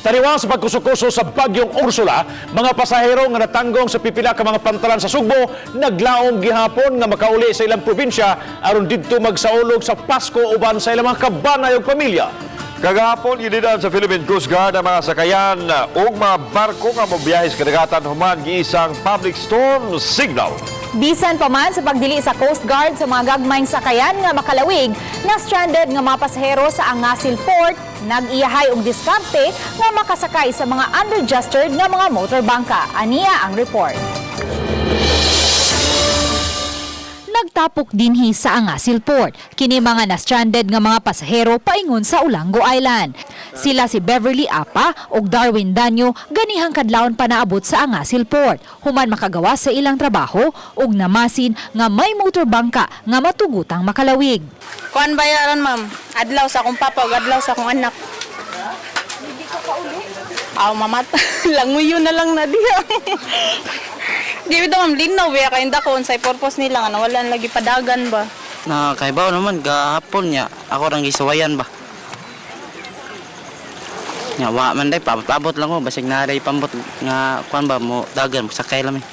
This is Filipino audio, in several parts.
Taliwang sa pagkusukuso sa bagyong Ursula, mga pasahero nga natanggong sa pipila ka mga pantalan sa Sugbo naglaom gihapon nga makauli sa ilang probinsya aron didto magsaulog sa Pasko uban sa ilang mga kabanay ug pamilya. Kagahapon, inidan sa Philippine Coast Guard ang mga sakayan o mga barko nga mobiyahe sa kadagatan human giisang public storm signal. Bisan pa man sa pagdili sa Coast Guard sa mga gagmayng sakayan nga makalawig, na stranded nga mga pasahero sa Angasil Port, nag-iyahay og diskarte nga makasakay sa mga unregistered nga mga motorbangka. Aniya ang report. Nagtapok dinhi sa Angasil Port kini mga na-stranded nga mga pasahero paingon sa Ulango Island. Sila si Beverly Apa ug Darwin Danyo ganihang kadlawon pa naabot sa Angasil Port human makagawa sa ilang trabaho ug namasin nga may motorbangka nga matugutang makalawig. Kuan bayaran ma'am, adlaw sa akong papa ug adlaw sa akong anak. Hindi ka pa uli? Mamata, languyo na lang na diha. Di ba ma'am, linaw ba kayong dakon sa purpose nila nga nawalan lagi padagan ba? Nakakaibaw naman, gahapon niya. Ako rang gisuwayan ba? Nga, wa man day, pabot lang ko. Basig naray pambot nga, kuan ba, mo dagan, sakay lang eh.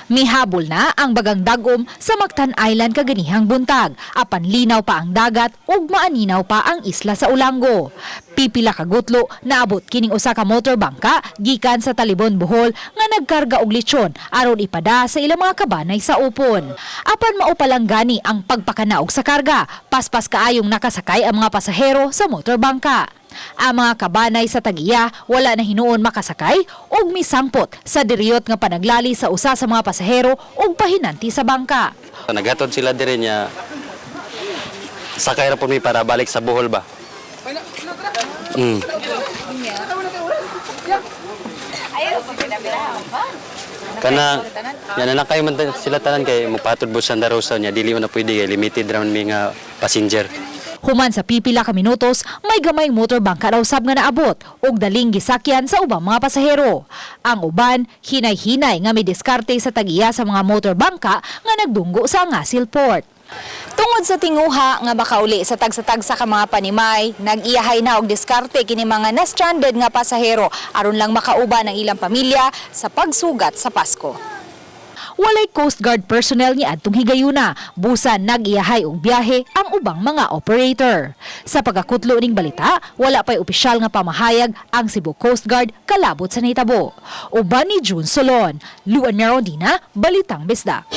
Mihabol na ang bagang dagom sa Mactan Island kaganihang buntag. Apan linaw pa ang dagat ug maaninaw pa ang isla sa Ulango. Pipila ka gutlo naabot kining usa ka motorbangka gikan sa Talibon, Bohol nga nagkarga og lechon aron ipada sa ilang mga kabanay sa upon. Apan mao pa lang gani ang pagpakanaog sa karga. Paspas kaayong nakasakay ang mga pasahero sa motorbangka. Ang mga kabanay sa Tagiya wala na hinuon makasakay ug misangpot sa diriyot nga panaglali sa usa sa mga pasahero ug pahinanti sa bangka. Nagatod sila dire niya. Sakay ra po mi para balik sa Bohol ba? Kana yan na kayo man sila tanan kay mopatod bus sa Darosa niya dili na pwede kay limited ra man mi nga passenger. Human sa pipila ka minutos, may gamayng motorbangka raw sab nga naabot ug daling gisakyan sa ubang mga pasahero. Ang uban, hinay-hinay nga may diskarte sa tagiya sa mga motorbangka nga nagdunggo sa Angasil Port. Tungod sa tinguha nga makauli sa tagsa-tagsa ka mga panimay, nag-iyahay na og diskarte kini mga na-stranded nga pasahero aron lang makauban ang ilang pamilya sa pagsugat sa Pasko. Walay Coast Guard personnel ni adtong higayuna, busan nag-iyahay og biyahe ang ubang mga operator. Sa pagkakutlo ning balita, wala pay opisyal nga pamahayag ang Cebu Coast Guard kalabot sa nahitabo. Uban ni June Solon, Luan Merondina, Balitang Bisdak.